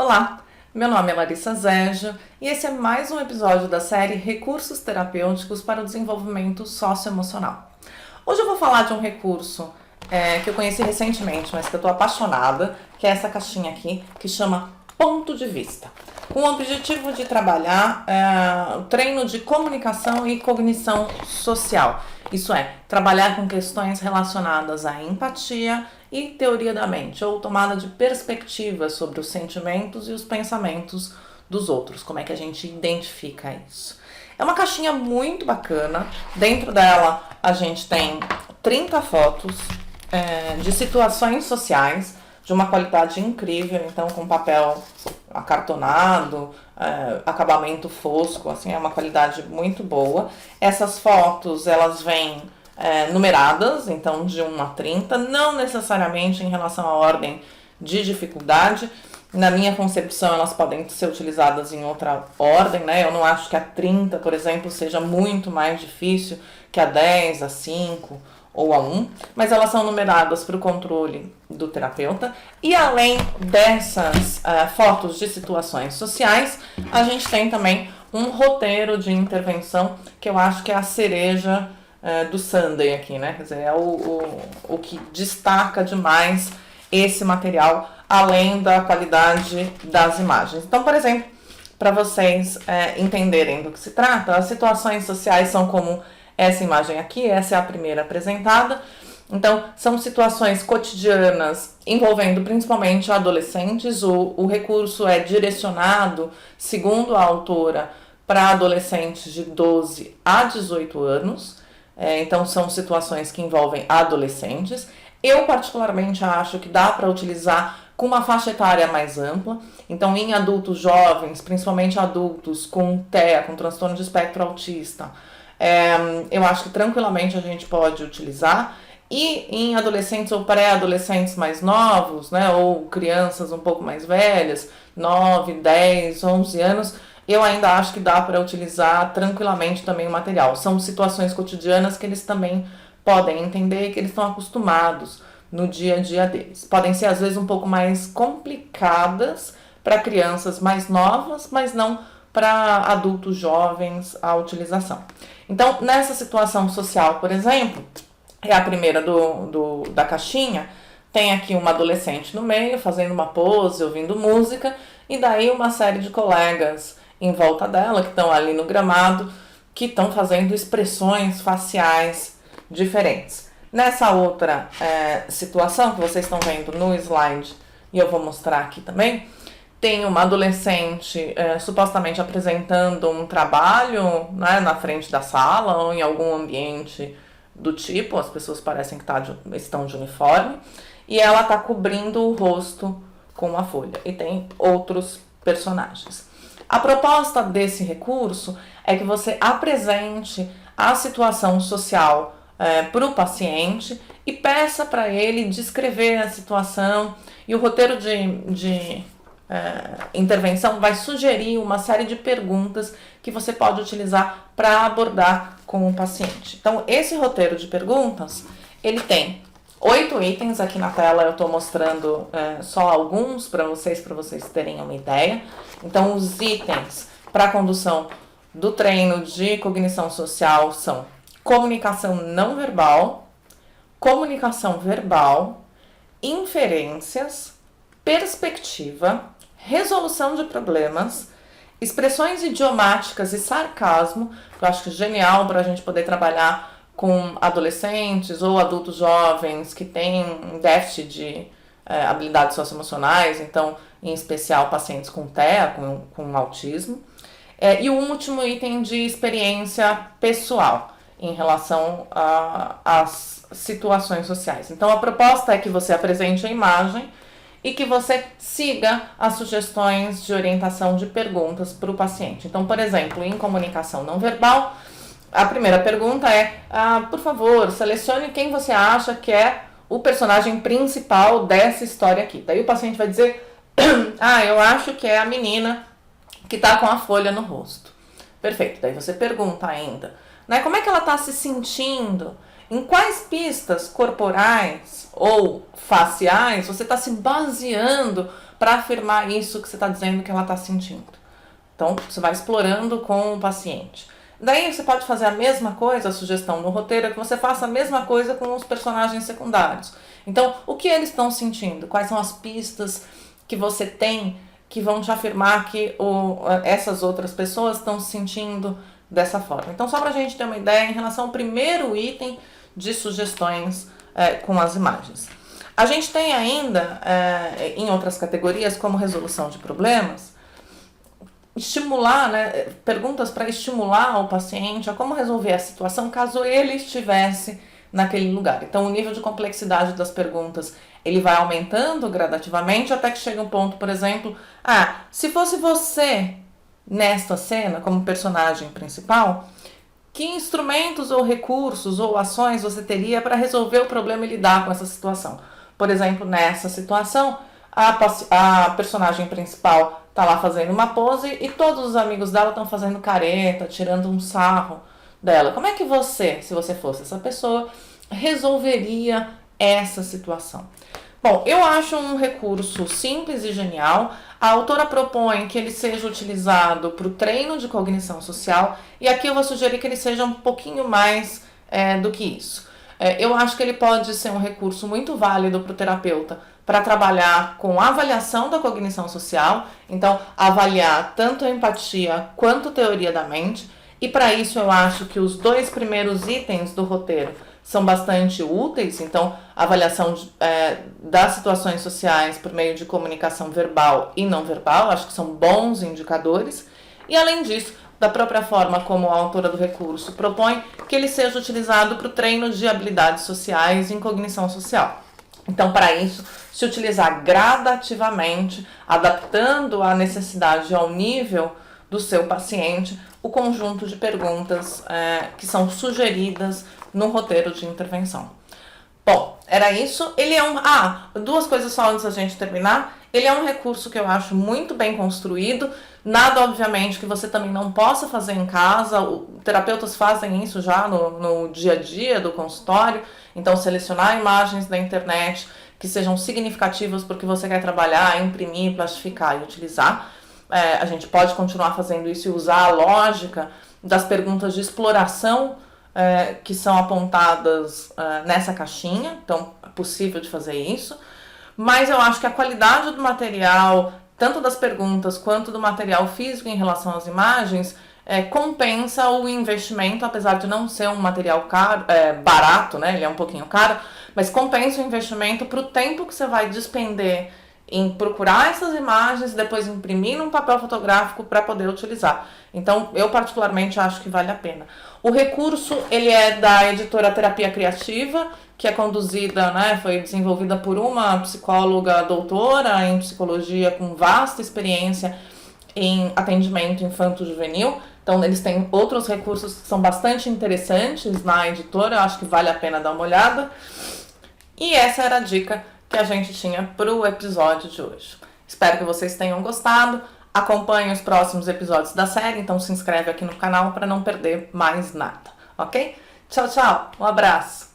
Olá, meu nome é Larissa Zejo e esse é mais um episódio da série Recursos Terapêuticos para o Desenvolvimento Socioemocional. Hoje eu vou falar de um recurso que eu conheci recentemente, mas que eu estou apaixonada, que é essa caixinha aqui, que chama Ponto de Vista, com o objetivo de trabalhar o treino de comunicação e cognição social. Isso é, trabalhar com questões relacionadas à empatia e teoria da mente, ou tomada de perspectiva sobre os sentimentos e os pensamentos dos outros. Como é que a gente identifica isso? É uma caixinha muito bacana. Dentro dela a gente tem 30 fotos de situações sociais de uma qualidade incrível, então com papel acartonado, acabamento fosco, assim, é uma qualidade muito boa. Essas fotos, elas vêm numeradas, então de 1 a 30, não necessariamente em relação à ordem de dificuldade. Na minha concepção, elas podem ser utilizadas em outra ordem, né? Eu não acho que a 30, por exemplo, seja muito mais difícil que a 10, a 5 ou a 1, mas elas são numeradas para o controle do terapeuta. E além dessas fotos de situações sociais, a gente tem também um roteiro de intervenção, que eu acho que é a cereja do sundae aqui, né? Quer dizer, é o que destaca demais esse material, além da qualidade das imagens. Então, por exemplo, para vocês entenderem do que se trata, as situações sociais são como essa imagem aqui, essa é a primeira apresentada. Então, são situações cotidianas envolvendo principalmente adolescentes. O recurso é direcionado, segundo a autora, para adolescentes de 12 a 18 anos. Então, são situações que envolvem adolescentes. Eu, particularmente, acho que dá para utilizar com uma faixa etária mais ampla. Então, em adultos jovens, principalmente adultos com TEA, com transtorno de espectro autista, eu acho que tranquilamente a gente pode utilizar. E em adolescentes ou pré-adolescentes mais novos, né, ou crianças um pouco mais velhas, 9, 10, 11 anos, eu ainda acho que dá para utilizar tranquilamente também o material. São situações cotidianas que eles também podem entender, que eles estão acostumados no dia a dia deles. Podem ser, às vezes, um pouco mais complicadas para crianças mais novas, mas não para adultos jovens a utilização. Então, nessa situação social, por exemplo, é a primeira da caixinha, tem aqui uma adolescente no meio, fazendo uma pose, ouvindo música, e daí uma série de colegas em volta dela, que estão ali no gramado, que estão fazendo expressões faciais diferentes. Nessa outra situação que vocês estão vendo no slide, e eu vou mostrar aqui também, tem uma adolescente supostamente apresentando um trabalho, né, na frente da sala ou em algum ambiente do tipo, as pessoas parecem que estão de uniforme, e ela está cobrindo o rosto com uma folha, e tem outros personagens. A proposta desse recurso é que você apresente a situação social para o paciente e peça para ele descrever a situação, e o roteiro de intervenção vai sugerir uma série de perguntas que você pode utilizar para abordar com o paciente. Então, esse roteiro de perguntas, ele tem 8 itens. Aqui na tela eu estou mostrando só alguns para vocês terem uma ideia. Então, os itens para a condução do treino de cognição social são comunicação não verbal, comunicação verbal, inferências, perspectiva, resolução de problemas, expressões idiomáticas e sarcasmo, que eu acho que é genial para a gente poder trabalhar com adolescentes ou adultos jovens que têm déficit de habilidades socioemocionais, então, em especial, pacientes com TEA, com autismo. E o último item de experiência pessoal em relação às situações sociais. Então, a proposta é que você apresente a imagem e que você siga as sugestões de orientação de perguntas para o paciente. Então, por exemplo, em comunicação não verbal, a primeira pergunta é, por favor, selecione quem você acha que é o personagem principal dessa história aqui. Daí o paciente vai dizer, eu acho que é a menina que está com a folha no rosto. Perfeito. Daí você pergunta ainda, né, como é que ela está se sentindo Em quais pistas corporais ou faciais você está se baseando para afirmar isso que você está dizendo que ela está sentindo? Então, você vai explorando com o paciente. Daí você pode fazer a mesma coisa, a sugestão no roteiro é que você faça a mesma coisa com os personagens secundários. Então, o que eles estão sentindo? Quais são as pistas que você tem que vão te afirmar que essas outras pessoas estão se sentindo dessa forma? Então, só para a gente ter uma ideia em relação ao primeiro item de sugestões com as imagens. A gente tem ainda, em outras categorias, como resolução de problemas, estimular, né, perguntas para estimular o paciente a como resolver a situação caso ele estivesse naquele lugar. Então, o nível de complexidade das perguntas, ele vai aumentando gradativamente até que chega um ponto, por exemplo, se fosse você nesta cena, como personagem principal, que instrumentos ou recursos ou ações você teria para resolver o problema e lidar com essa situação? Por exemplo, nessa situação, a personagem principal tá lá fazendo uma pose e todos os amigos dela estão fazendo careta, tirando um sarro dela. Como é que você, se você fosse essa pessoa, resolveria essa situação? Bom, eu acho um recurso simples e genial. A autora propõe que ele seja utilizado para o treino de cognição social e aqui eu vou sugerir que ele seja um pouquinho mais do que isso. Eu acho que ele pode ser um recurso muito válido para o terapeuta para trabalhar com a avaliação da cognição social, então avaliar tanto a empatia quanto a teoria da mente, e para isso eu acho que os 2 primeiros itens do roteiro são bastante úteis, então avaliação das situações sociais por meio de comunicação verbal e não verbal, acho que são bons indicadores, e além disso, da própria forma como a autora do recurso propõe, que ele seja utilizado para o treino de habilidades sociais em cognição social. Então, para isso, se utilizar gradativamente, adaptando a necessidade ao nível do seu paciente, o conjunto de perguntas que são sugeridas no roteiro de intervenção. Bom, era isso. Ele é 2 coisas só antes da gente terminar. Ele é um recurso que eu acho muito bem construído. Nada, obviamente, que você também não possa fazer em casa. Terapeutas fazem isso já no dia a dia do consultório. Então, selecionar imagens da internet que sejam significativas porque você quer trabalhar, imprimir, plastificar e utilizar. A gente pode continuar fazendo isso e usar a lógica das perguntas de exploração que são apontadas nessa caixinha. Então, é possível de fazer isso. Mas eu acho que a qualidade do material, tanto das perguntas quanto do material físico em relação às imagens, compensa o investimento, apesar de não ser um material caro, barato, né? Ele é um pouquinho caro, mas compensa o investimento para o tempo que você vai despender em procurar essas imagens e depois imprimir num papel fotográfico para poder utilizar. Então, eu particularmente acho que vale a pena. O recurso, ele é da editora Terapia Criativa, que é conduzida, foi desenvolvida por uma psicóloga doutora em psicologia com vasta experiência em atendimento infanto-juvenil. Então, eles têm outros recursos que são bastante interessantes na editora, eu acho que vale a pena dar uma olhada. E essa era a dica que a gente tinha para o episódio de hoje. Espero que vocês tenham gostado. Acompanhe os próximos episódios da série, então se inscreve aqui no canal para não perder mais nada, ok? Tchau, tchau. Um abraço.